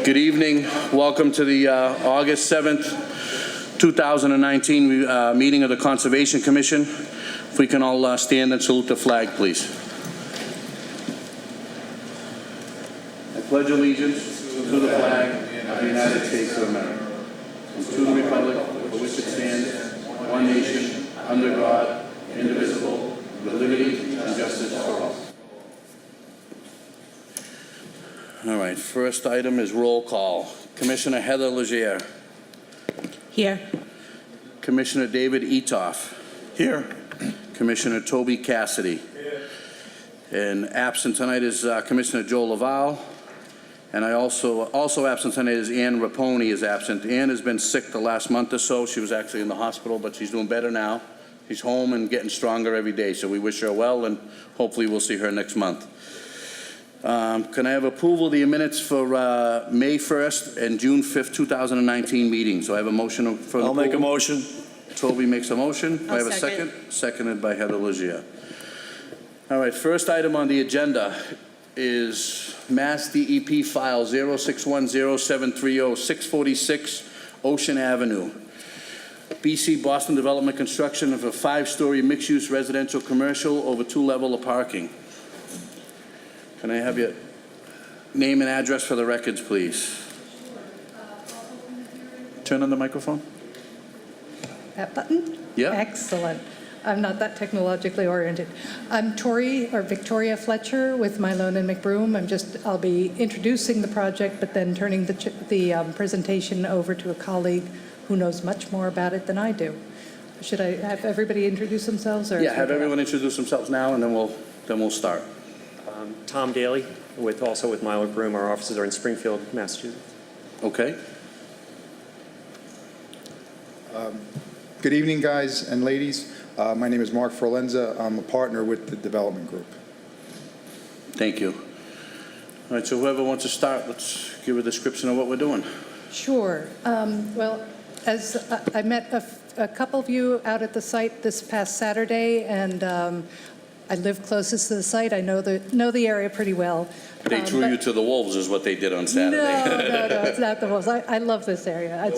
Good evening. Welcome to the August 7th, 2019 meeting of the Conservation Commission. If we can all stand and salute the flag, please. I pledge allegiance to the flag of the United States of America, and to the republic for which it stands, one nation, under God, indivisible, with liberty and justice for all. All right, first item is roll call. Commissioner Heather Leger. Here. Commissioner David Etoff. Here. Commissioner Toby Cassidy. Here. And absent tonight is Commissioner Joe Laval. And I also absent tonight is Ann Raponi is absent. Ann has been sick the last month or so. She was actually in the hospital, but she's doing better now. She's home and getting stronger every day, so we wish her well, and hopefully we'll see her next month. Can I have approval of the minutes for May 1st and June 5th, 2019 meetings? So I have a motion for I'll make a motion. Toby makes a motion. I have a second. Seconded by Heather Leger. All right, first item on the agenda is Mass DEP file 0610730646 Ocean Avenue. BC Boston Development construction of a 5-story mixed-use residential commercial over 2 levels of parking. Can I have your name and address for the records, please? Turn on the microphone. That button? Yeah. Excellent. I'm not that technologically oriented. I'm Victoria Fletcher with Mylone and McBroom. I'll be introducing the project, but then turning the presentation over to a colleague who knows much more about it than I do. Should I have everybody introduce themselves? Or Yeah, have everyone introduce themselves now, and then we'll start. Tom Daly, also with Mylone and McBroom. Our offices are in Springfield, Massachusetts. Okay. Good evening, guys and ladies. My name is Mark Forlenza. I'm a partner with the development group. Thank you. All right, so whoever wants to start, let's give a description of what we're doing. Sure. Well, as I met a couple of you out at the site this past Saturday, and I live closest to the site. I know the area pretty well. They threw you to the wolves is what they did on Saturday. No, it's not the wolves. I love this area.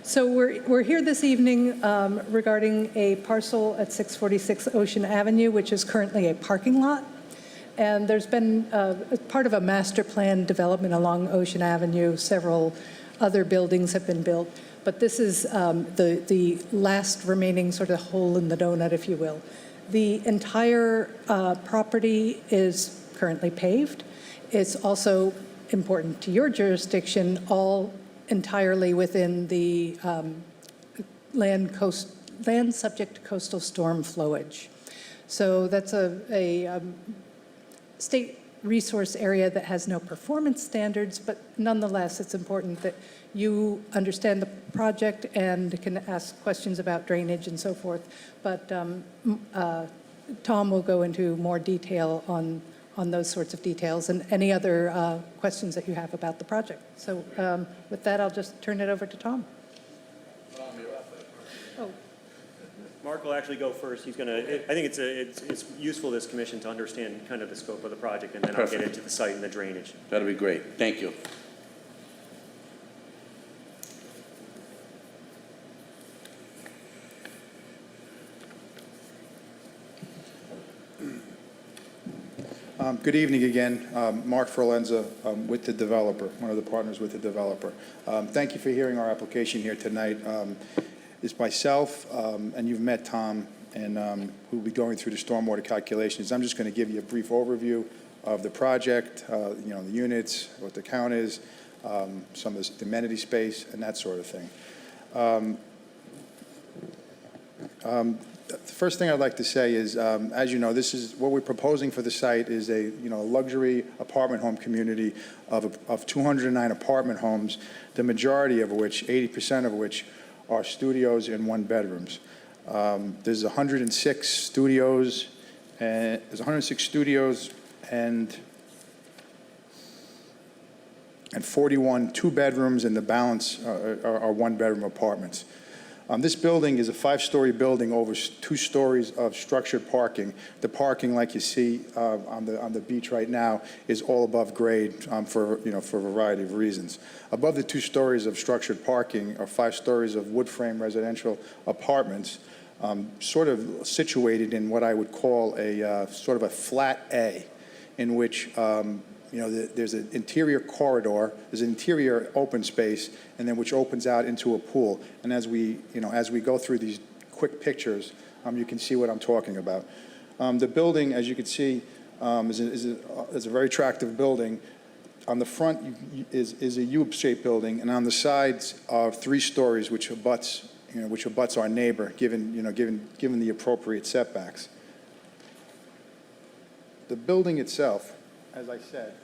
So we're here this evening regarding a parcel at 646 Ocean Avenue, which is currently a parking lot. And there's been part of a master plan development along Ocean Avenue. Several other buildings have been built. But this is the last remaining sort of hole in the donut, if you will. The entire property is currently paved. It's also important to your jurisdiction, all entirely within the land subject to coastal storm flowage. So that's a state resource area that has no performance standards, but nonetheless, it's important that you understand the project and can ask questions about drainage and so forth. But Tom will go into more detail on those sorts of details and any other questions that you have about the project. So with that, I'll just turn it over to Tom. Oh. Mark will actually go first. He's going to. I think it's useful to this commission to understand kind of the scope of the project, and then Perfect. I'll get into the site and the drainage. That'll be great. Thank you. Good evening again. Mark Forlenza with the developer, one of the partners with the developer. Thank you for hearing our application here tonight. It's myself, and you've met Tom, and we'll be going through the stormwater calculations. I'm just going to give you a brief overview of the project, the units, what the count is, some of the amenity space, and that sort of thing. The first thing I'd like to say is, as you know, this is what we're proposing for the site is a luxury apartment home community of 209 apartment homes, the majority of which, 80% of which, are studios and 1-bedrooms. There's 106 studios, and 41 2-bedrooms, and the balance are 1-bedroom apartments. This building is a 5-story building over 2 stories of structured parking. The parking, like you see on the beach right now, is all above grade for a variety of reasons. Above the 2 stories of structured parking are 5 stories of wood frame residential apartments, sort of situated in what I would call a sort of a flat A, in which there's an interior corridor, there's an interior open space, and then which opens out into a pool. And as we go through these quick pictures, you can see what I'm talking about. The building, as you can see, is a very attractive building. On the front is a U-shaped building, and on the sides are 3 stories, which abuts our neighbor, given the appropriate setbacks. The building itself, as I said,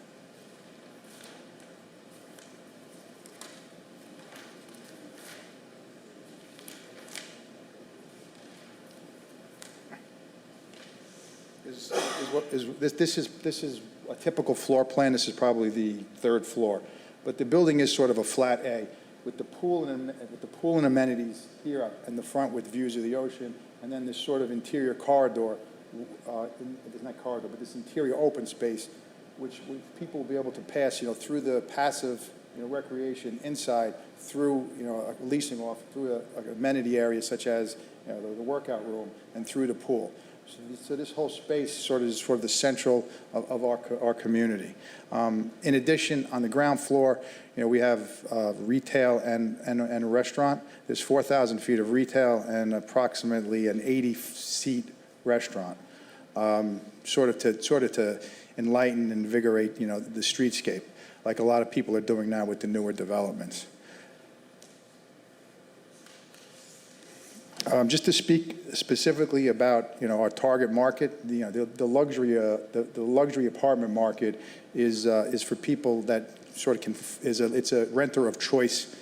this is a typical floor plan. This is probably the 3rd floor, but the building is sort of a flat A with the pool and amenities here in the front with views of the ocean, and then this sort of interior corridor. It's not corridor, but this interior open space, which people will be able to pass, through the passive, recreation inside, through, leasing off, through an amenity area such as, the workout room, and through the pool. So this whole space is the central of our community. In addition, on the ground floor, we have retail and a restaurant. There's 4,000 feet of retail and approximately an 80-seat restaurant, sort of to enlighten and invigorate, the streetscape, like a lot of people are doing now with the newer developments. Just to speak specifically about, our target market, the luxury apartment market is for people that it's a renter of choice,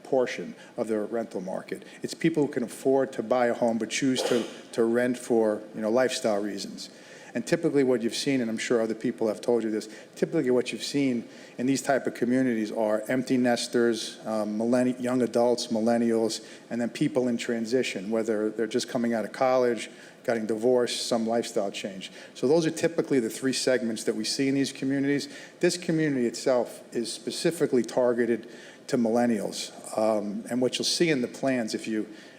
portion of the rental market. It's people who can afford to buy a home but choose to rent for, lifestyle reasons. And typically what you've seen, and I'm sure other people have told you this, typically what you've seen in these type of communities are empty nesters, young adults, millennials, and then people in transition, whether they're just coming out of college, getting divorced, some lifestyle change. So those are typically the 3 segments that we see in these communities. This community itself is specifically targeted to millennials. And what you'll see in the plans,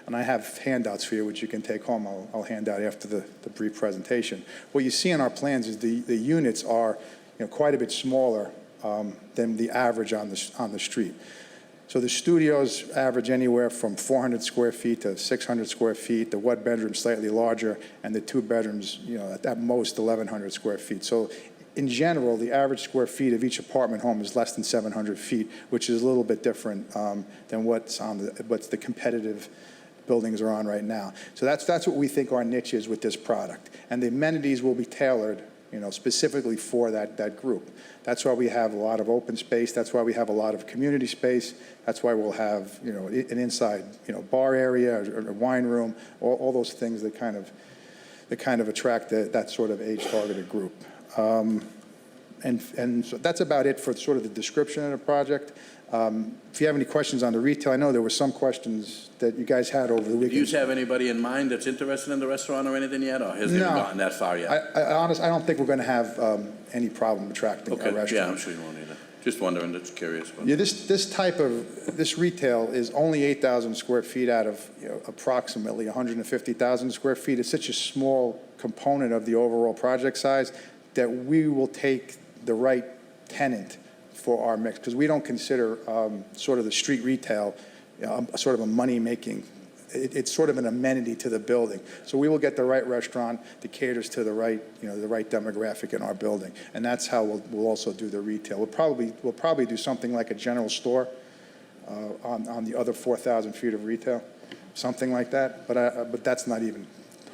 and I have handouts for you, which you can take home. I'll hand out after the brief presentation. What you see in our plans is the units are, quite a bit smaller than the average on the street. So the studios average anywhere from 400 square feet to 600 square feet. The one bedroom slightly larger, and the 2 bedrooms, at most 1,100 square feet. So in general, the average square feet of each apartment home is less than 700 feet, which is a little bit different than what's the competitive buildings are on right now. So that's what we think our niche is with this product. And the amenities will be tailored, specifically for that group. That's why we have a lot of open space. That's why we have a lot of community space. That's why we'll have, an inside, bar area or a wine room, all those things that kind of attract that sort of age-targeted group. And so that's about it for sort of the description of the project. If you have any questions on the retail, I know there were some questions that you guys had over the weekend. Do you have anybody in mind that's interested in the restaurant or anything yet, or has it gotten that far yet? I don't think we're going to have any problem attracting a restaurant. Yeah, I'm sure you won't either. Just wondering, just curious. Yeah, this retail is only 8,000 square feet out of approximately 150,000 square feet. It's such a small component of the overall project size that we will take the right tenant for our mix, because we don't consider sort of the street retail sort of a money-making. It's sort of an amenity to the building. So we will get the right restaurant that caters to the right demographic in our building, and that's how we'll also do the retail. We'll probably do something like a general store on the other 4,000 feet of retail, something like that. But that's not even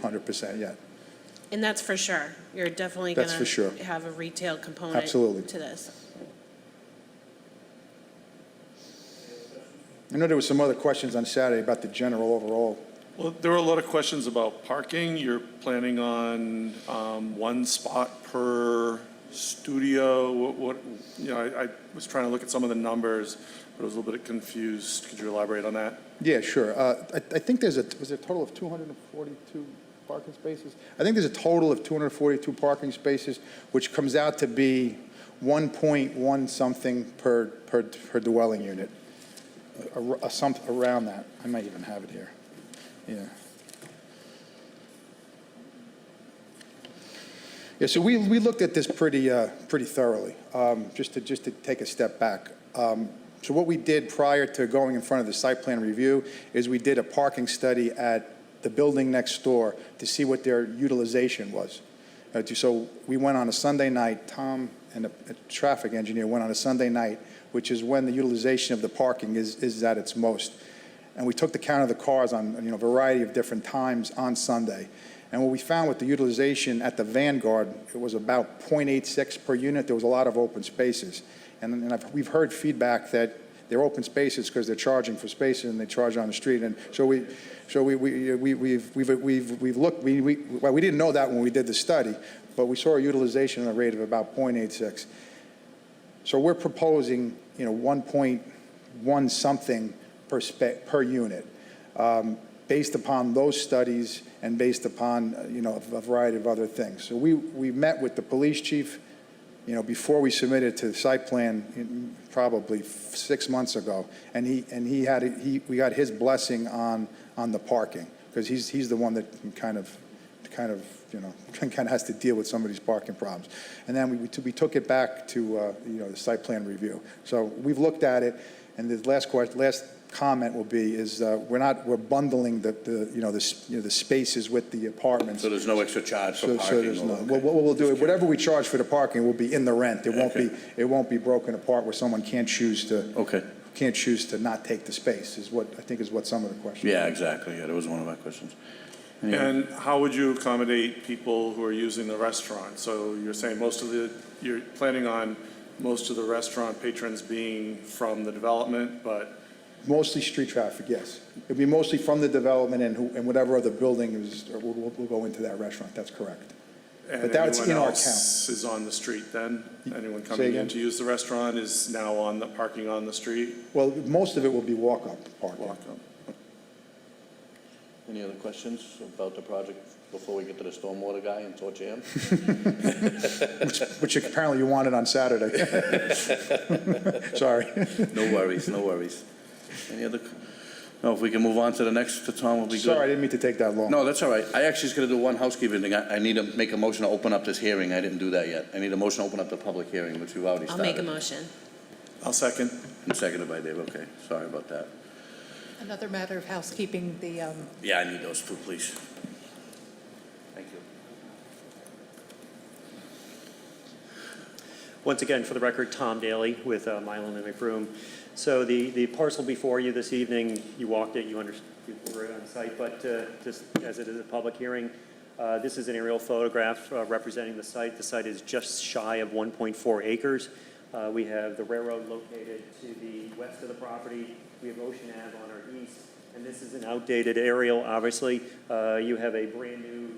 100% yet. And that's for sure. You're definitely going to have a retail component to this. I know there were some other questions on Saturday about the general overall. Well, there were a lot of questions about parking. You're planning on 1 spot per studio. I was trying to look at some of the numbers. I was a little bit confused. Could you elaborate on that? Yeah, sure. I think was there a total of 242 parking spaces? I think there's a total of 242 parking spaces, which comes out to be 1.1 something per dwelling unit. Around that. I might even have it here. Yeah. Yeah, so we looked at this pretty thoroughly, just to take a step back. So what we did prior to going in front of the site plan review is we did a parking study at the building next door to see what their utilization was. So we went on a Sunday night. Tom and a traffic engineer went on a Sunday night, which is when the utilization of the parking is at its most. And we took the count of the cars on a variety of different times on Sunday. And what we found with the utilization at the Vanguard, it was about 0.86 per unit. There was a lot of open spaces. And we've heard feedback that they're open spaces because they're charging for spaces and they charge on the street. And so we've looked. Well, we didn't know that when we did the study, but we saw a utilization rate of about 0.86. So we're proposing 1.1 something per unit, based upon those studies and based upon a variety of other things. So we met with the police chief before we submitted to the site plan, probably 6 months ago, and we got his blessing on the parking, because he's the one that kind of has to deal with some of these parking problems. And then we took it back to the site plan review. So we've looked at it, and the last comment will be is we're bundling the spaces with the apartments. So there's no extra charge for parking? So there's no. What we'll do, whatever we charge for the parking will be in the rent. It won't be broken apart where someone can't choose to not take the space, is what some of the questions. Yeah, exactly. Yeah, that was one of my questions. And how would you accommodate people who are using the restaurant? So you're saying you're planning on most of the restaurant patrons being from the development, but Mostly street traffic, yes. It'll be mostly from the development and whatever other building will go into that restaurant. That's correct. but that's in our anyone count. else is on the street then? Anyone Say coming again? in to use the restaurant is now on the parking on the street? Well, most of it will be walk-up parking. Walk up. Any other questions about the project before we get to the stormwater guy and torch him? Which apparently you wanted on Saturday. Sorry. No worries, no worries. Any other, no, if we can move on to the next, to Tom, will be good. Sorry, I didn't mean to take that long. No, that's all right. I actually just got to do one housekeeping thing. I need to make a motion to open up this hearing. I didn't do that yet. I need a motion to open up the public hearing, which we've already I'll started. make a motion. I'll second. And seconded by Dave, okay. Sorry about that. Another matter of housekeeping, Yeah, I need those two, please. Thank you. Once again, for the record, Tom Daly with Milan and McBroom. So the parcel before you this evening, you walked it, you were on site, but just as it is a public hearing, this is an aerial photograph representing the site. The site is just shy of 1.4 acres. We have the railroad located to the west of the property. We have Ocean Ave on our east, and this is an outdated aerial, obviously. You have a brand-new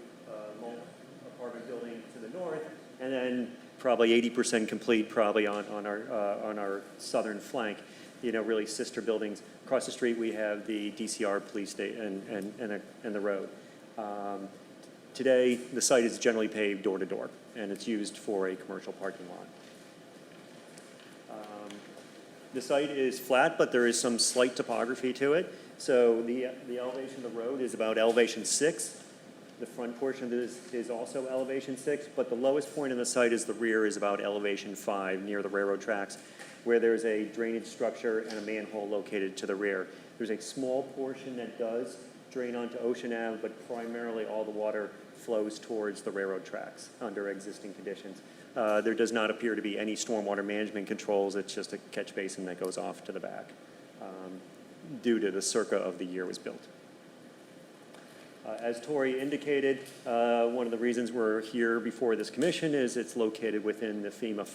apartment building to the north, and then probably 80% complete probably on our southern flank, really sister buildings. Across the street, we have the DCR police station and the road. Today, the site is generally paved door to door, and it's used for a commercial parking lot. The site is flat, but there is some slight topography to it. So the elevation of the road is about elevation 6. The front portion of this is also elevation 6, but the lowest point in the site is the rear is about elevation 5 near the railroad tracks, where there's a drainage structure and a manhole located to the rear. There's a small portion that does drain onto Ocean Ave, but primarily all the water flows towards the railroad tracks under existing conditions. There does not appear to be any stormwater management controls. It's just a catch basin that goes off to the back due to the circa of the year it was built. As Tori indicated, one of the reasons we're here before this commission is it's located within the FEMA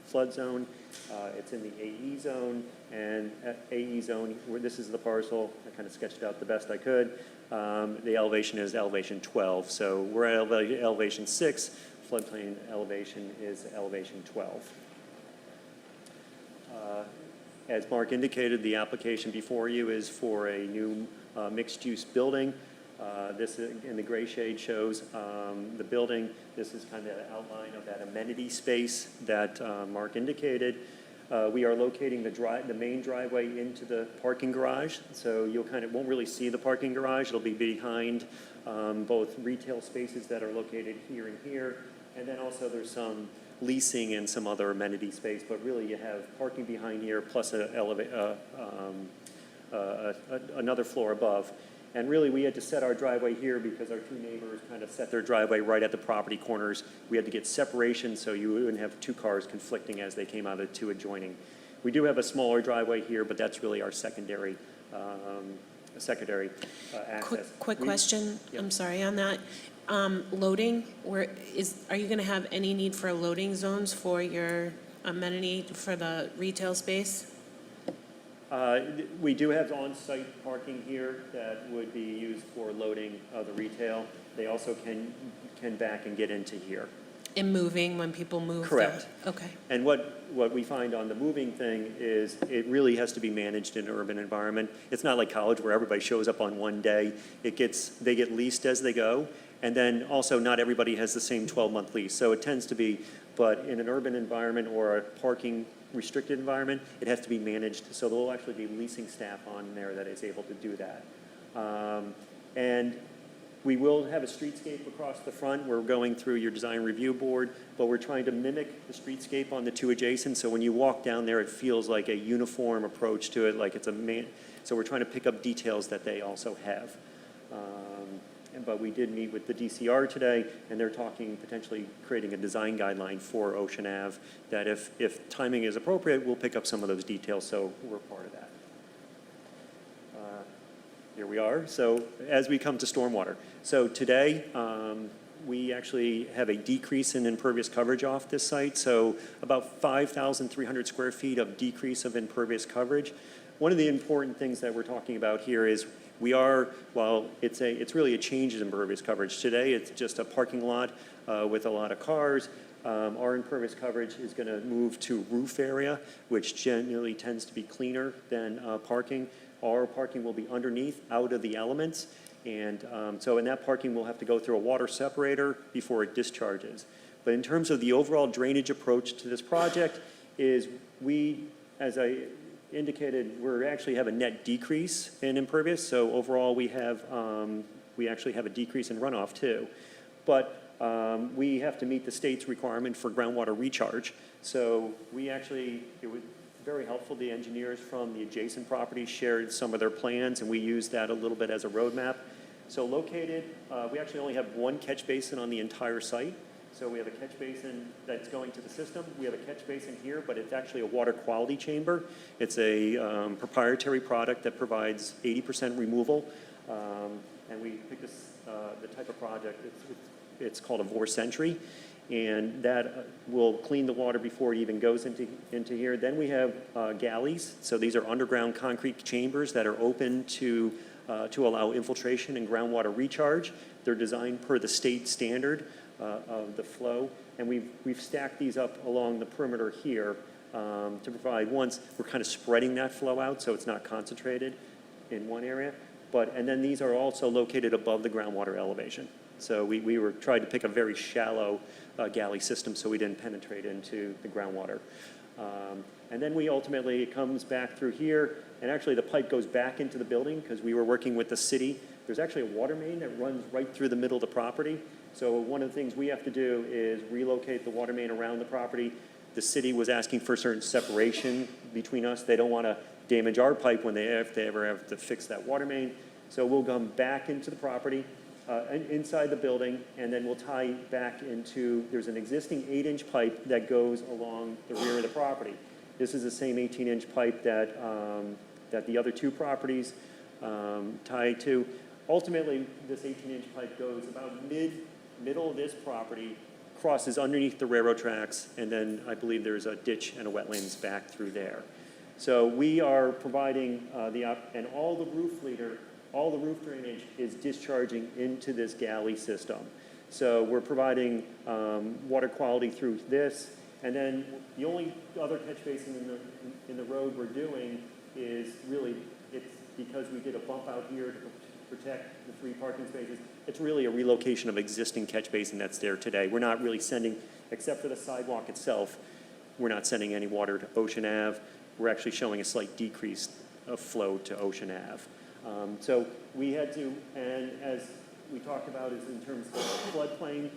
flood zone. It's in the AE zone, and at AE zone, where this is the parcel, I kind of sketched out the best I could. The elevation is elevation 12, so we're at elevation 6. Floodplain elevation is elevation 12. As Mark indicated, the application before you is for a new mixed-use building. This in the gray shade shows the building. This is kind of an outline of that amenity space that Mark indicated. We are locating the main driveway into the parking garage, so you'll won't really see the parking garage. It'll be behind both retail spaces that are located here and here, and then also there's some leasing and some other amenity space, but really you have parking behind here plus another floor above. And really, we had to set our driveway here because our two neighbors kind of set their driveway right at the property corners. We had to get separation so you wouldn't have two cars conflicting as they came out of the two adjoining. We do have a smaller driveway here, but that's really our secondary access. Quick question, Yep. I'm sorry on that. Loading, are you going to have any need for loading zones for your amenity for the retail space? We do have on-site parking here that would be used for loading the retail. They also can back and get into here. In moving, when people move? Correct. Okay. And what we find on the moving thing is it really has to be managed in an urban environment. It's not like college where everybody shows up on one day. They get leased as they go. And then also not everybody has the same 12-month lease. So it tends to be, but in an urban environment or a parking restricted environment, it has to be managed. So there will actually be leasing staff on there that is able to do that. And we will have a streetscape across the front. We're going through your design review board, but we're trying to mimic the streetscape on the two adjacent. So when you walk down there, it feels like a uniform approach to it, like it's so we're trying to pick up details that they also have. But we did meet with the DCR today, and they're talking potentially creating a design guideline for Ocean Ave that if timing is appropriate, we'll pick up some of those details, so we're part of that. Here we are. So as we come to stormwater. So today, we actually have a decrease in impervious coverage off this site. So about 5,300 square feet of decrease of impervious coverage. One of the important things that we're talking about here is while it's really a change in impervious coverage. Today, it's just a parking lot with a lot of cars. Our impervious coverage is going to move to roof area, which generally tends to be cleaner than parking. Our parking will be underneath, out of the elements. And so in that parking, we'll have to go through a water separator before it discharges. But in terms of the overall drainage approach to this project is as I indicated, we actually have a net decrease in impervious. So overall, we actually have a decrease in runoff too. But we have to meet the state's requirement for groundwater recharge. So it was very helpful. The engineers from the adjacent property shared some of their plans, and we used that a little bit as a roadmap. So located, we actually only have one catch basin on the entire site. So we have a catch basin that's going to the system. We have a catch basin here, but it's actually a water quality chamber. It's a proprietary product that provides 80% removal. And we picked the type of project, it's called a Vorcentry. And that will clean the water before it even goes into here. Then we have galleys. So these are underground concrete chambers that are open to allow infiltration and groundwater recharge. They're designed per the state standard of the flow. And we've stacked these up along the perimeter here to provide, once we're kind of spreading that flow out so it's not concentrated in one area. And then these are also located above the groundwater elevation. So we tried to pick a very shallow galley system so we didn't penetrate into the groundwater. And then it comes back through here, and actually the pipe goes back into the building because we were working with the city. There's actually a water main that runs right through the middle of the property. So one of the things we have to do is relocate the water main around the property. The city was asking for a certain separation between us. They don't want to damage our pipe if they ever have to fix that water main. So we'll come back into the property, inside the building, and then we'll tie back there's an existing 8-inch pipe that goes along the rear of the property. This is the same 18-inch pipe that the other two properties tie to. Ultimately, this 18-inch pipe goes about middle of this property, crosses underneath the railroad tracks, and then I believe there's a ditch and a wetlands back through there. So we are providing and all the roof drainage is discharging into this galley system. So we're providing water quality through this, And then the only other catch basin in the road we're doing is really, it's because we did a bump out here to protect the free parking spaces. It's really a relocation of existing catch basin that's there today. We're not really sending, except for the sidewalk itself, we're not sending any water to Ocean Ave. We're actually showing a slight decrease of flow to Ocean Ave. So we had to, and as we talked about is in terms of floodplain,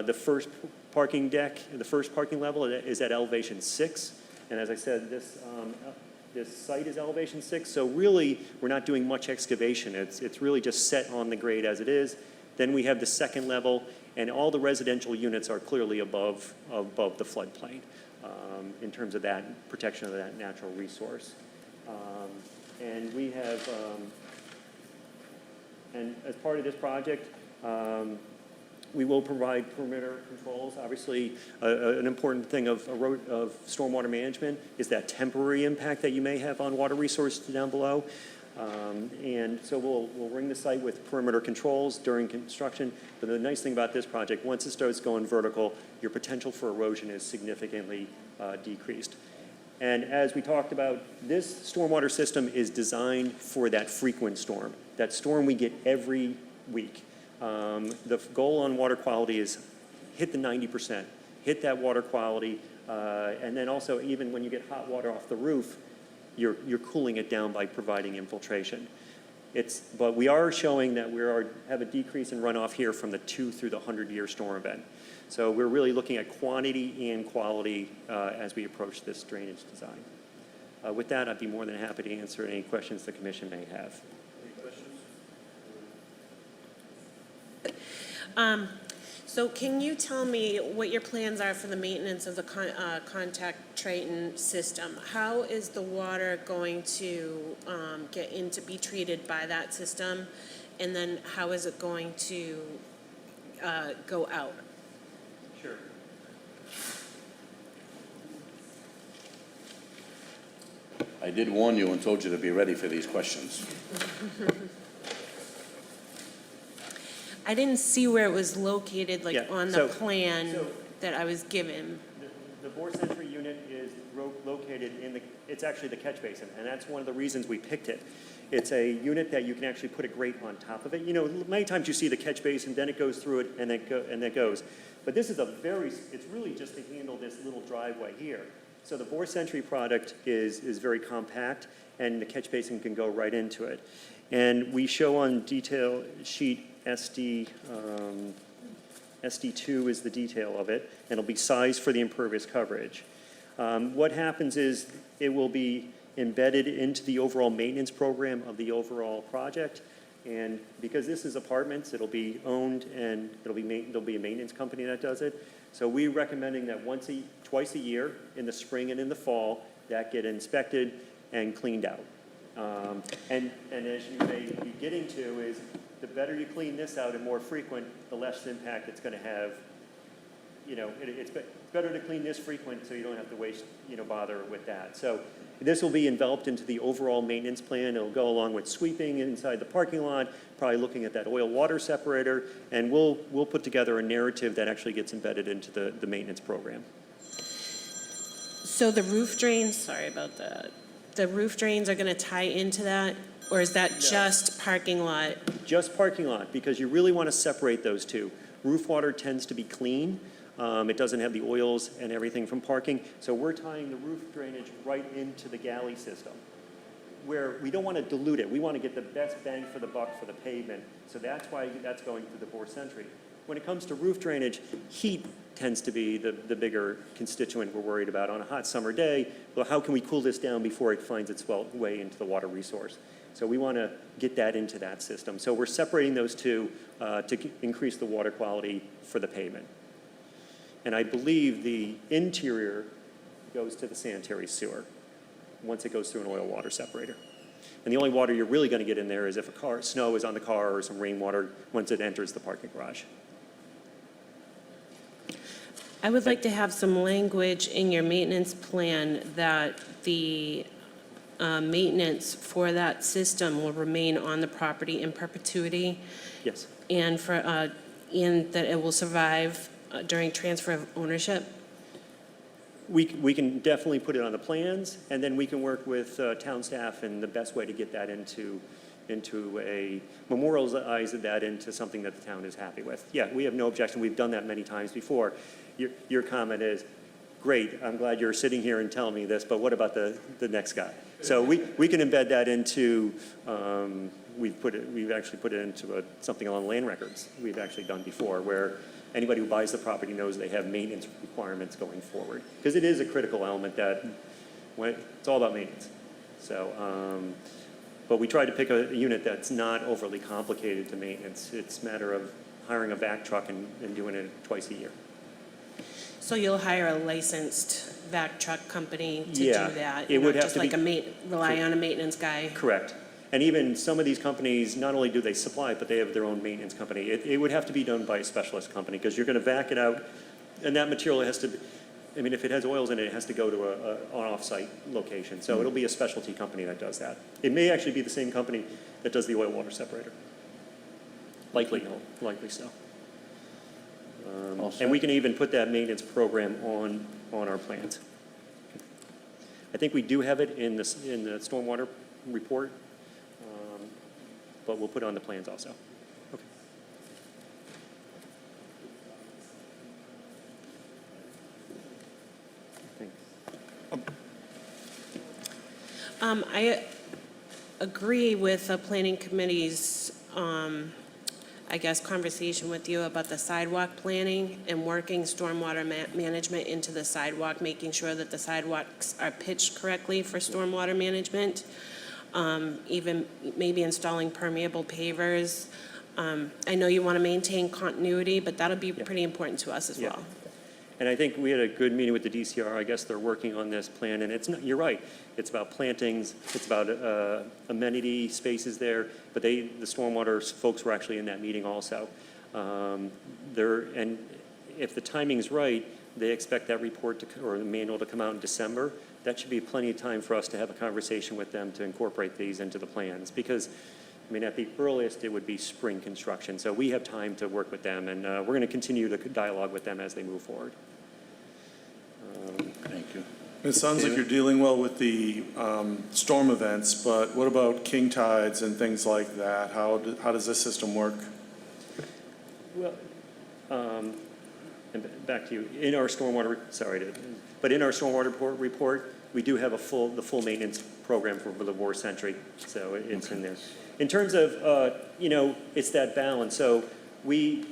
the first parking deck, the first parking level is at elevation 6. And as I said, this site is elevation 6. So really, we're not doing much excavation. It's really just set on the grade as it is. Then we have the second level, and all the residential units are clearly above the floodplain in terms of that protection of that natural resource. And we have, and as part of this project, we will provide perimeter controls. Obviously, an important thing of stormwater management is that temporary impact that you may have on water resources down below. And so we'll ring the site with perimeter controls during construction. But the nice thing about this project, once it starts going vertical, your potential for erosion is significantly decreased. And as we talked about, this stormwater system is designed for that frequent storm, that storm we get every week. The goal on water quality is hit the 90%, hit that water quality, and then also even when you get hot water off the roof, you're cooling it down by providing infiltration. But we are showing that we have a decrease in runoff here from the 2 through the 100-year storm event. So we're really looking at quantity and quality as we approach this drainage design. With that, I'd be more than happy to answer any questions the commission may have. So can you tell me what your plans are for the maintenance of the contact Triton system? How is the water going to be treated by that system? And then how is it going to go out? Sure. I did warn you and told you to be ready for these questions. I didn't see where it was located, like Yeah, on the plan that I was given. The bore sentry unit is located it's actually the catch basin, and that's one of the reasons we picked it. It's a unit that you can actually put a grate on top of it. You know, many times you see the catch basin, then it goes through it, and it goes. But this is it's really just to handle this little driveway here. So the bore sentry product is very compact, and the catch basin can go right into it. And we show on detail sheet SD2 is the detail of it, and it'll be sized for the impervious coverage. What happens is it will be embedded into the overall maintenance program of the overall project, and because this is apartments, it'll be owned and there'll be a maintenance company that does it. So we're recommending that twice a year, in the spring and in the fall, that get inspected and cleaned out. And as you may be getting to is, the better you clean this out and more frequent, the less impact it's going to have. You know, it's better to clean this frequent so you don't have to waste, bother with that. So this will be enveloped into the overall maintenance plan. It'll go along with sweeping inside the parking lot, probably looking at that oil water separator, and we'll put together a narrative that actually gets embedded into the maintenance program. So the roof drains, sorry about that. The roof drains are going to tie into that, or is that just parking lot? Just parking lot, because you really want to separate those two. Roof water tends to be clean. It doesn't have the oils and everything from parking. So we're tying the roof drainage right into the galley system, where we don't want to dilute it. We want to get the best bang for the buck for the pavement. So that's why that's going through the bore sentry. When it comes to roof drainage, heat tends to be the bigger constituent we're worried about. On a hot summer day, well, how can we cool this down before it finds its way into the water resource? So we want to get that into that system. So we're separating those two to increase the water quality for the pavement. And I believe the interior goes to the sanitary sewer once it goes through an oil water separator. And the only water you're really going to get in there is if snow is on the car or some rainwater once it enters the parking garage. I would like to have some language in your maintenance plan that the maintenance for that system will remain on the property in perpetuity. Yes. And and that it will survive during transfer of ownership. we can definitely put it on the plans, and then we can work with town staff and the best way to get that into a, memorialize that into something that the town is happy with. Yeah, we have no objection. We've done that many times before. Your comment is, great, I'm glad you're sitting here and telling me this, but what about the next guy? So we can embed that into, we've actually put it into something on land records we've actually done before, where anybody who buys the property knows they have maintenance requirements going forward. Because it is a critical element that, it's all about maintenance. So, but we try to pick a unit that's not overly complicated to maintenance. It's a matter of hiring a vac truck and doing it twice a year. So you'll hire a licensed vac truck company to do Yeah, that? it would have just to like be- rely on a maintenance guy? Correct. And even some of these companies, not only do they supply it, but they have their own maintenance company. It would have to be done by a specialist company, because you're going to vac it out, and that material has to, I mean, if it has oils in it, it has to go to an off-site location. So it'll be a specialty company that does that. It may actually be the same company that does the oil-water separator. Likely so. All set. And we can even put that maintenance program on our plans. I think we do have it in the stormwater report, but we'll put it on the plans also. Okay. Thanks. I agree with the planning committee's, I guess, conversation with you about the sidewalk planning and working stormwater management into the sidewalk, making sure that the sidewalks are pitched correctly for stormwater management, even maybe installing permeable pavers. I know you want to maintain continuity, but that'll be pretty important to us as Yeah. well. And I think we had a good meeting with the DCR. I guess they're working on this plan, and it's not, you're right. It's about plantings, it's about amenity spaces there, but the stormwater folks were actually in that meeting also. And if the timing's right, they expect that report or the manual to come out in December. That should be plenty of time for us to have a conversation with them to incorporate these into the plans, because I mean, at the earliest, it would be spring construction. So we have time to work with them, and we're going to continue to dialogue with them as they move forward. Thank you. It sounds like you're dealing well with the storm events, but what about king tides and things like that? How does this system work? Well, and back to you. In our stormwater, but in our stormwater report, we do have the full maintenance program for the War Century, so it's in there. In terms of, it's that balance. So we're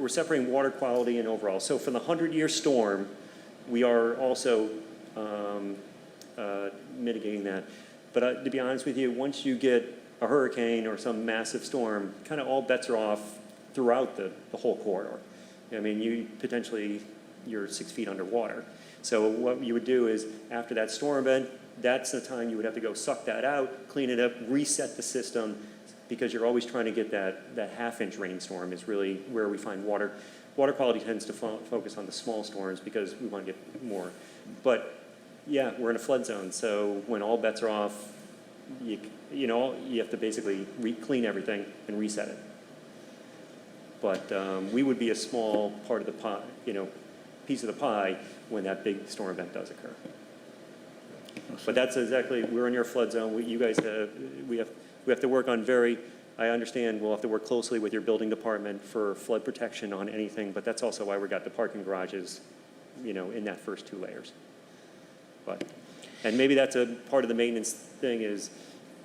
separating water quality and overall. So for the 100-year storm, we are also mitigating that. But to be honest with you, once you get a hurricane or some massive storm, kind of all bets are off throughout the whole corridor. I mean, you're 6 feet underwater. So what you would do is, after that storm event, that's the time you would have to go suck that out, clean it up, reset the system, because you're always trying to get that half-inch rainstorm is really where we find water. Water quality tends to focus on the small storms because we want to get more. But yeah, we're in a flood zone, so when all bets are off, you have to basically clean everything and reset it. But we would be a small part of the pie, piece of the pie when that big storm event does occur. But that's exactly, we're in your flood zone. We have to work on I understand we'll have to work closely with your building department for flood protection on anything, but that's also why we got the parking garages, in that first 2 layers. And maybe that's a part of the maintenance thing is,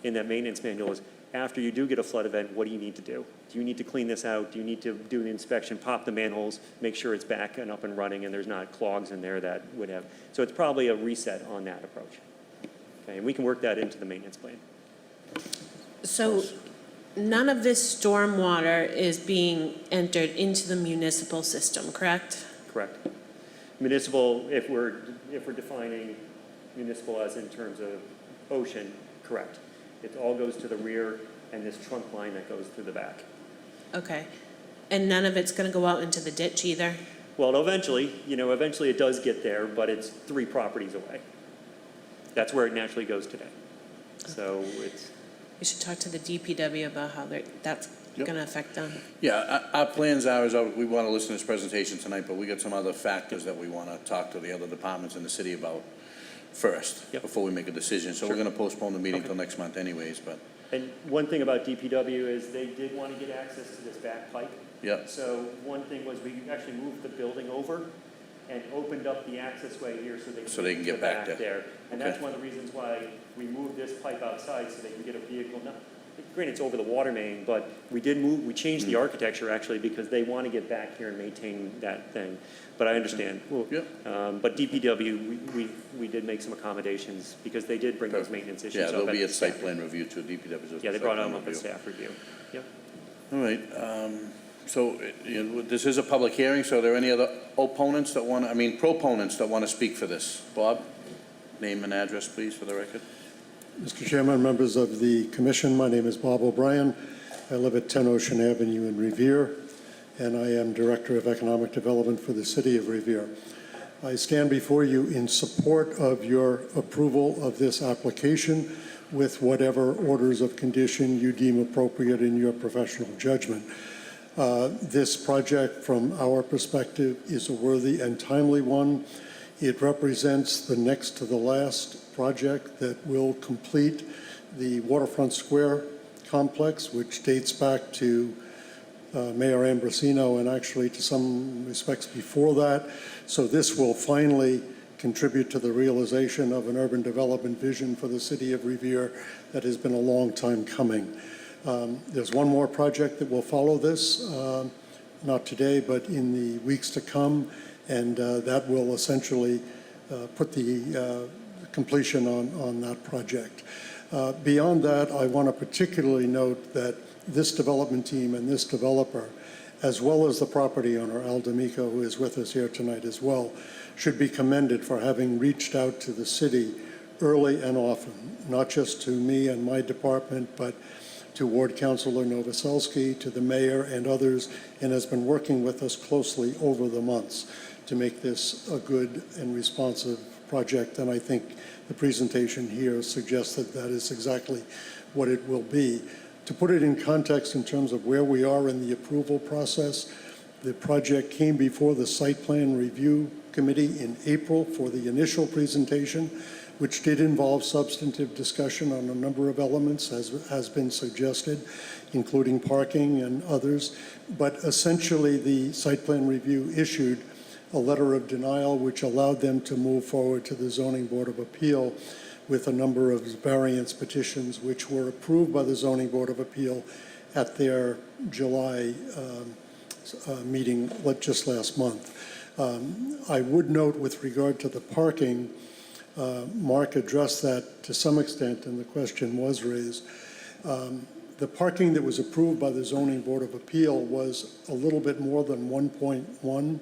in that maintenance manual is, after you do get a flood event, what do you need to do? Do you need to clean this out? Do you need to do an inspection, pop the manholes, make sure it's back and up and running and there's not clogs in there that would have, so it's probably a reset on that approach. Okay, and we can work that into the maintenance plan. So none of this stormwater is being entered into the municipal system, correct? Correct. Municipal, if we're defining municipal as in terms of ocean, correct. It all goes to the rear and this trunk line that goes through the back. Okay. And none of it's going to go out into the ditch either? Well, eventually it does get there, but it's 3 properties away. That's where it naturally goes today. So it's... We should talk to the DPW about how that's Yep. gonna affect them? Yeah, our plans are, we want to listen to this presentation tonight, but we got some other factors that we want to talk to the other departments in the city about first, Yep. before we make a decision. So we're Sure. going to postpone the meeting Okay. till next month anyways, but, And one thing about DPW is they did want to get access to this back pipe. yeah. So one thing was we actually moved the building over and opened up the access way here so they can get to back there. And Okay. that's one of the reasons why we moved this pipe outside so they can get a vehicle. Now, granted, it's over the water main, but we changed the architecture actually because they want to get back here and maintain that thing. But I understand. Well, Yep. But DPW, we did make some accommodations because they did bring those maintenance issues Yeah, up. there'll be a the site staff. plan review too, DPW's. Yeah, they brought them up at staff review. Yep. All right, so, this is a public hearing, so are there any other proponents that want to speak for this? Bob, name and address, please, for the record. Mr. Chairman, members of the commission, my name is Pablo Brian. I live at 10 Ocean Avenue in Revere, and I am Director of Economic Development for the City of Revere. I stand before you in support of your approval of this application with whatever orders of condition you deem appropriate in your professional judgment. This project, from our perspective, is a worthy and timely one. It represents the next to the last project that will complete the Waterfront Square complex, which dates back to Mayor Ambrosino and actually to some respects before that. So this will finally contribute to the realization of an urban development vision for the city of Revere that has been a long time coming. There's one more project that will follow this, not today, but in the weeks to come, and that will essentially put the completion on that project. Beyond that, I want to particularly note that this development team and this developer, as well as the property owner, Al D'Amico, who is with us here tonight as well, should be commended for having reached out to the city early and often, not just to me and my department, but to Ward Councilor Novoselsky, to the mayor and others, and has been working with us closely over the months to make this a good and responsive project. And I think the presentation here suggests that that is exactly what it will be. To put it in context in terms of where we are in the approval process, the project came before the Site Plan Review Committee in April for the initial presentation, which did involve substantive discussion on a number of elements, as has been suggested, including parking and others. But essentially, the Site Plan Review issued a letter of denial, which allowed them to move forward to the Zoning Board of Appeal with a number of variance petitions, which were approved by the Zoning Board of Appeal at their July meeting just last month. I would note with regard to the parking, Mark addressed that to some extent, and the question was raised. The parking that was approved by the Zoning Board of Appeal was a little bit more than 1.1.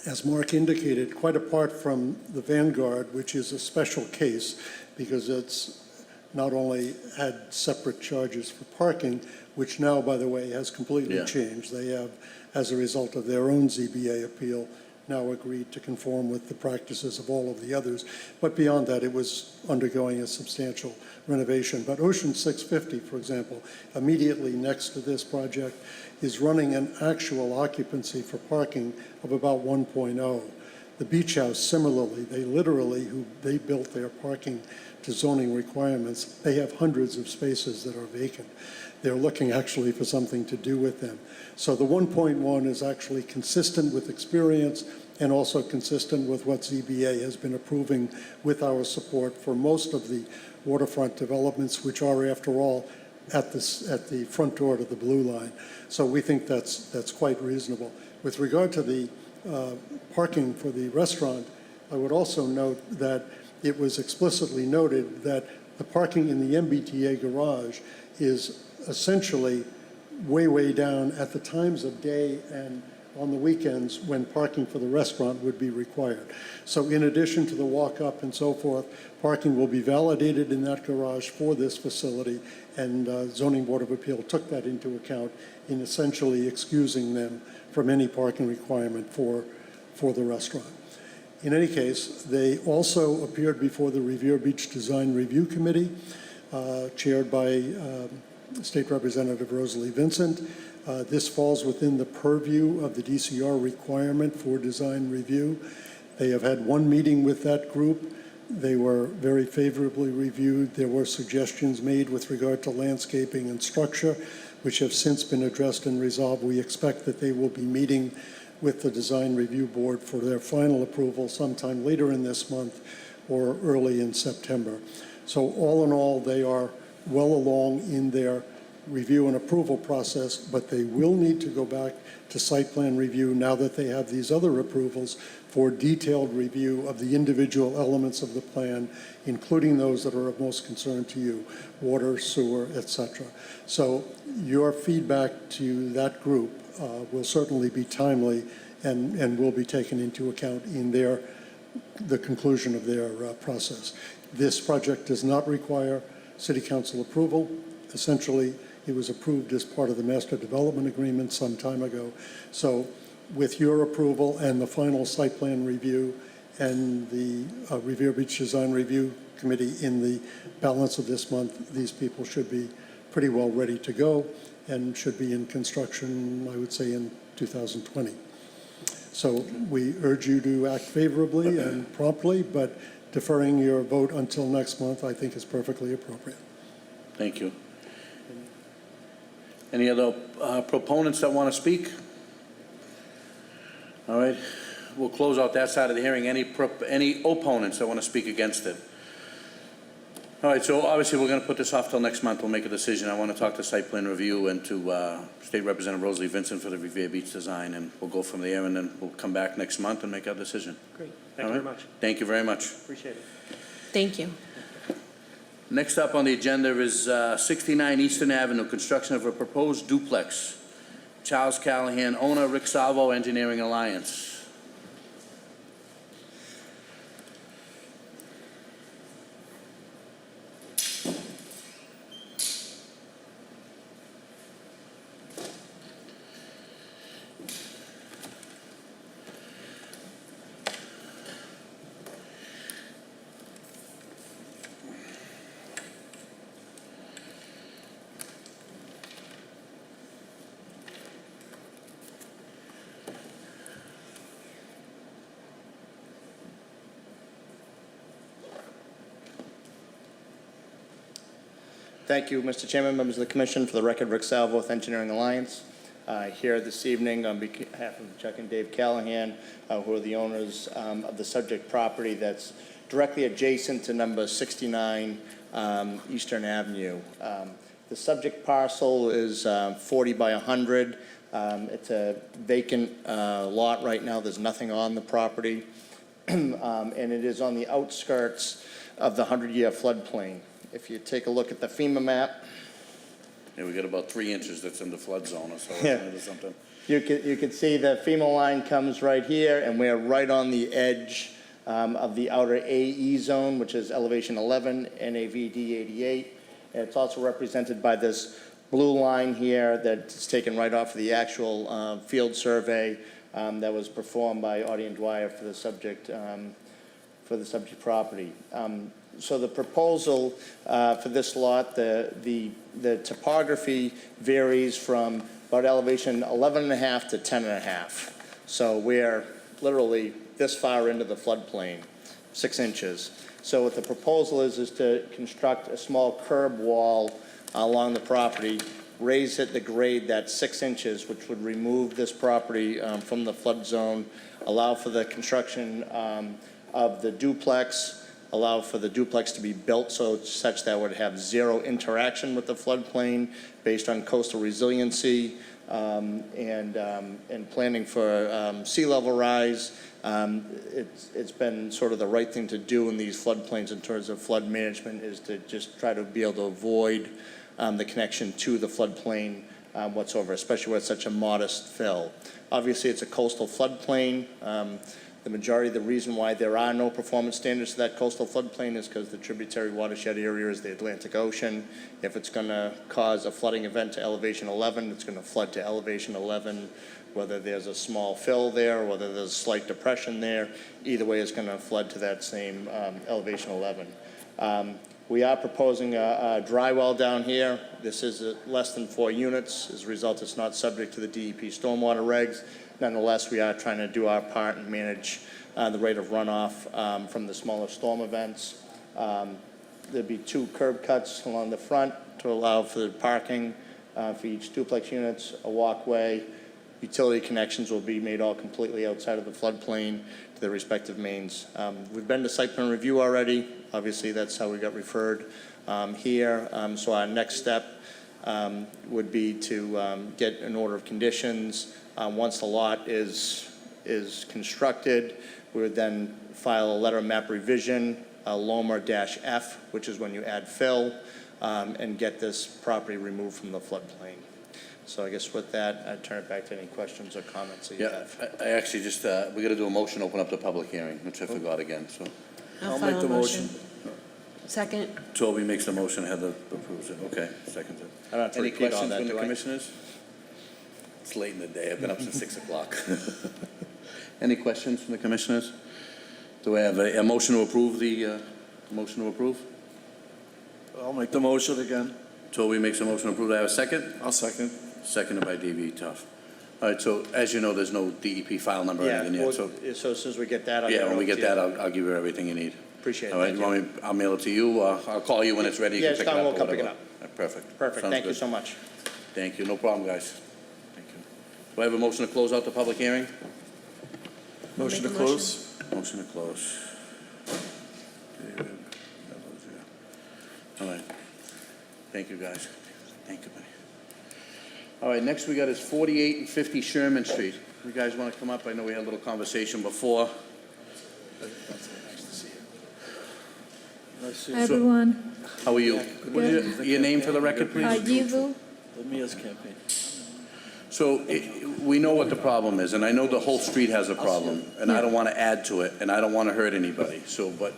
As Mark indicated, quite apart from the Vanguard, which is a special case because it's not only had separate charges for parking, which now, by the way, has completely changed. They have, as a result of their own ZBA appeal, now agreed to conform with the practices of all of the others. But beyond that, it was undergoing a substantial renovation. But Ocean 650, for example, immediately next to this project, is running an actual occupancy for parking of about 1.0. The Beach House, similarly, they built their parking to zoning requirements. They have hundreds of spaces that are vacant. They're looking actually for something to do with them. So the 1.1 is actually consistent with experience and also consistent with what ZBA has been approving with our support for most of the waterfront developments, which are, after all, at the front door to the Blue Line. So we think that's quite reasonable. With regard to the parking for the restaurant, I would also note that it was explicitly noted that the parking in the MBTA garage is essentially way down at the times of day and on the weekends when parking for the restaurant would be required. So in addition to the walk-up and so forth, parking will be validated in that garage for this facility, and Zoning Board of Appeal took that into account in essentially excusing them from any parking requirement for the restaurant. In any case, they also appeared before the Revere Beach Design Review Committee, chaired by State Representative Rosalie Vincent. This falls within the purview of the DCR requirement for design review. They have had one meeting with that group. They were very favorably reviewed. There were suggestions made with regard to landscaping and structure, which have since been addressed and resolved. We expect that they will be meeting with the Design Review Board for their final approval sometime later in this month or early in September. So all in all, they are well along in their review and approval process, but they will need to go back to site plan review now that they have these other approvals for detailed review of the individual elements of the plan, including those that are of most concern to you, water, sewer, etc. So your feedback to that group will certainly be timely and will be taken into account in the conclusion of their process. This project does not require City Council approval. Essentially, it was approved as part of the Master Development Agreement some time ago. So with your approval and the final site plan review and the Revere Beach Design Review Committee in the balance of this month, these people should be pretty well ready to go and should be in construction, I would say, in 2020. So we urge you to act favorably and promptly, but deferring your vote until next month, I think, is perfectly appropriate. Thank you. Any other proponents that want to speak? All right, we'll close out that side of the hearing. Any opponents that want to speak against it? All right, so obviously we're going to put this off till next month. We'll make a decision. I want to talk to site plan review and to State Representative Rosalie Vincent for the Revere Beach design, and we'll go from there, and then we'll come back next month and make our decision. Great. Thank you very much. Thank you very much. Appreciate it. Thank you. Next up on the agenda is 69 Eastern Avenue, construction of a proposed duplex. Charles Callahan, owner, Rick Salvo, Engineering Alliance. Thank you, Mr. Chairman, members of the Commission. For the record, Rick Salvo with Engineering Alliance. Here this evening on behalf of Chuck and Dave Callahan, who are the owners of the subject property that's directly adjacent to number 69 Eastern Avenue. The subject parcel is 40 by 100. It's a vacant lot right now. There's nothing on the property. And it is on the outskirts of the 100-year floodplain. If you take a look at the FEMA map. Yeah, we got about 3 inches that's in the flood zone, or so. Yeah. Something. You can see the FEMA line comes right here, and we're right on the edge of the outer AE zone, which is elevation 11, NAVD 88. And it's also represented by this blue line here that's taken right off of the actual field survey that was performed by Audie and Dwyer for the subject property. So the proposal for this lot, the topography varies from about elevation 11.5 to 10.5. So we're literally this far into the floodplain, 6 inches. So what the proposal is to construct a small curb wall along the property, raise it the grade that's 6 inches, which would remove this property from the flood zone, allow for the construction of the duplex, allow for the duplex to be built such that would have zero interaction with the floodplain based on coastal resiliency and planning for sea level rise. It's been sort of the right thing to do in these floodplains in terms of flood management, is to just try to be able to avoid the connection to the floodplain whatsoever, especially with such a modest fill. Obviously, it's a coastal floodplain. The majority of the reason why there are no performance standards to that coastal floodplain is because the tributary watershed area is the Atlantic Ocean. If it's going to cause a flooding event to elevation 11, it's going to flood to elevation 11, whether there's a small fill there, whether there's a slight depression there. Either way, it's going to flood to that same elevation 11. We are proposing a dry well down here. This is less than 4 units. As a result, it's not subject to the DEP stormwater regs. Nonetheless, we are trying to do our part and manage the rate of runoff from the smaller storm events. There'd be 2 curb cuts along the front to allow for the parking for each duplex units, a walkway. Utility connections will be made all completely outside of the floodplain to their respective mains. We've been to site plan review already. Obviously, that's how we got referred here. So our next step would be to get an order of conditions. Once the lot is constructed, we would then file a letter of map revision, LOMR-F, which is when you add fill, and get this property removed from the floodplain. So I guess with that, I turn it back to any questions or comments that you have. I actually just, we got to do a motion, to open up the public hearing, which I forgot again, so. I'll make the motion. Second. Toby makes the motion, Heather approves it, okay, seconds it. I don't have to Any repeat all questions that, from the do I? commissioners? It's late in the day, I've been up since 6 o'clock. Any questions from the commissioners? Do I have a motion to approve motion to approve? I'll make the motion again. Toby makes a motion to approve, do I have a second? I'll second. Seconded by D.B. Tough. All right, so as you know, there's no DEP file number or Yeah, anything yet, so. so as soon as we get that, I'll get it Yeah, when we over get to you. that, I'll give you everything you need. Appreciate it. All right, Thank you want me, I'll mail it to you, I'll call you when it's ready, you Yeah, can it's pick it done, up we'll or come pick it whatever. up. All right, perfect. Perfect, Sounds thank you good. so much. Thank you, no problem, guys. Thank you. Do I have a motion to close out the public hearing? Motion to Make a motion. close? Motion to close. David, all right. Thank you, guys. Thank you, buddy. All right, next we got is 48 and 50 Sherman Street. You guys want to come up? I know we had a little conversation before. Nice Everyone, How are you? What is your name for the record, please? Yivu, The Mia's campaign. So we know what the problem is, and I know the whole street has a problem, and I don't want to add to it, and I don't want to hurt anybody. So, but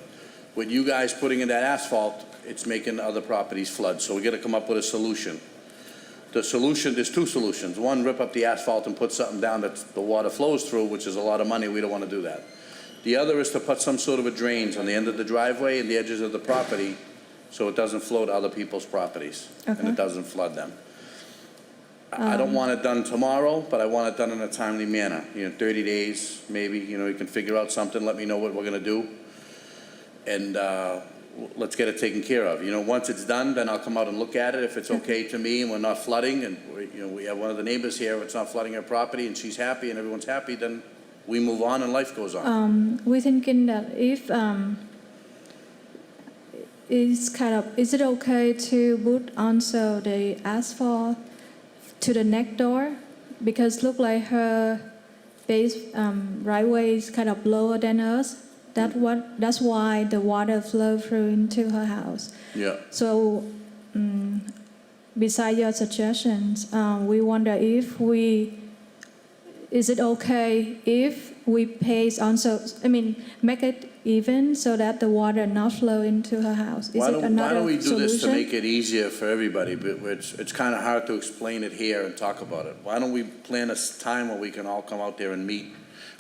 with you guys putting in that asphalt, it's making other properties flood. So we got to come up with a solution. The solution, there's 2 solutions. One, rip up the asphalt and put something down that the water flows through, which is a lot of money. We don't want to do that. The other is to put some sort of a drains on the end of the driveway and the edges of the property so it doesn't flow to other people's properties and Okay. it doesn't flood them. I don't want it done tomorrow, but I want it done in a timely manner. 30 days, maybe, you can figure out something, let me know what we're gonna do. And, let's get it taken care of. Once it's done, then I'll come out and look at it. If it's okay to me and we're not flooding and, we have one of the neighbors here, if it's not flooding her property and she's happy and everyone's happy, then we move on and life goes on. we're thinking that if is it okay to put also the asphalt to the next door? Because look like her base right way is kind of lower than us. That's why the water flow through into her house. Yeah. So, besides your suggestions, we wonder if is it okay if we pay also, make it even so that the water not flow into her house? Is Why it don't another we do this to solution? make it easier for everybody? But it's kind of hard to explain it here and talk about it. Why don't we plan a time where we can all come out there and meet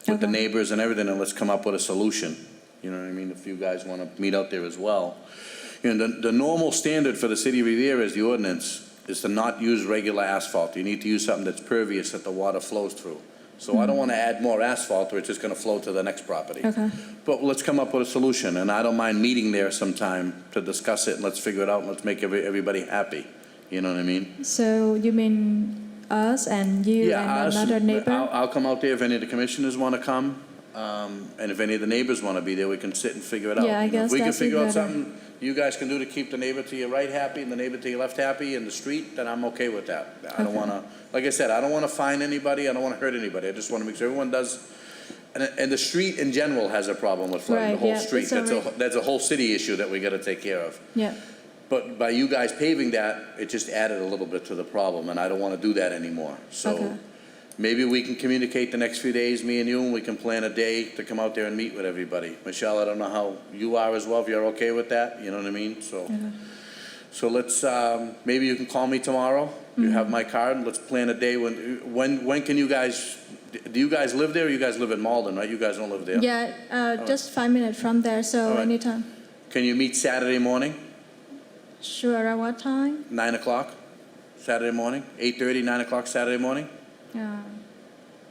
with the Okay. neighbors and everything, and let's come up with a solution. You know what I mean? If you guys want to meet out there as well. The normal standard for the city of Revere is the ordinance is to not use regular asphalt. You need to use something that's pervious that the water flows through. So I don't want to add more asphalt or it's just going to flow to the next property. Okay. But let's come up with a solution, and I don't mind meeting there sometime to discuss it, and let's figure it out, and let's make everybody happy. You know what I mean? So you mean us and you and us. another neighbor? I'll come out there if any of the commissioners want to come, and if any of the neighbors want to be there, we can sit and figure it out. Yeah, I guess If we can that's figure out better. something you guys can do to keep the neighbor to your right happy and the neighbor to your left happy in the street, then I'm okay with that. I don't Okay. want to, like I said, I don't want to fine anybody, I don't want to hurt anybody, I just want to make sure everyone does. And the street in general has a problem with flooding, the Right, whole yeah, street. it's already- That's a whole city issue that we got to take care of. Yeah. But by you guys paving that, it just added a little bit to the problem, and I don't want to do that anymore. So Okay. maybe we can communicate the next few days, me and you, and we can plan a day to come out there and meet with everybody. Michelle, I don't know how you are as well, if you're okay with that, you know what I mean? So let's, maybe you can call me tomorrow. You have my card, and let's plan a day when can you guys, do you guys live there, or you guys live in Malden, right? You guys don't live there? Yeah, just 5 minutes from there, so All right. anytime. Can you meet Saturday morning? Sure, around what time? 9 o'clock Saturday morning, 8:30, 9 o'clock Saturday morning? Yeah.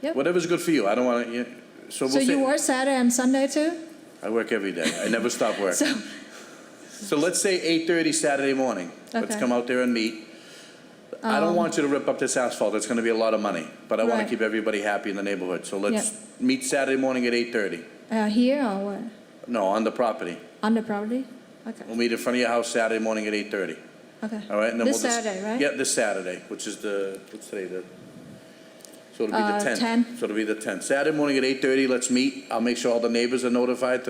Yep. Whatever's good for you. I don't want to, so So we'll you say, work Saturday and Sunday too? I work every day. I never stop working. So, So let's say 8:30 Saturday morning. Let's Okay. come out there and meet. I don't want you to rip up this asphalt. It's going to be a lot of money, but I want to Right. keep everybody happy in the neighborhood. So let's meet Saturday morning at 8:30. here or where? No, on the property. On the property? Okay, We'll meet in front of your house Saturday morning at 8:30. okay. All right? And then This we'll just- Saturday, right? Yeah, this Saturday, which is what's today, so it'll be the 10th. 10. So it'll be the 10th. Saturday morning at 8:30, let's meet. I'll make sure all the neighbors are notified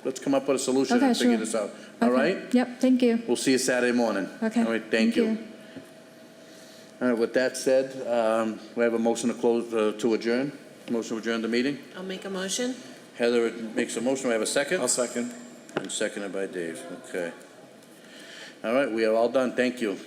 let's come up with a solution Okay, and figure sure. this out. All Okay. right? Yep, thank you. We'll see you Saturday morning. Okay. All right, thank you. All right, with that said, we have a motion to close, to adjourn. Motion to adjourn the meeting. I'll make a motion. Heather makes a motion. We have a second? I'll second. And seconded by Dave. Okay. All right, we are all done. Thank you.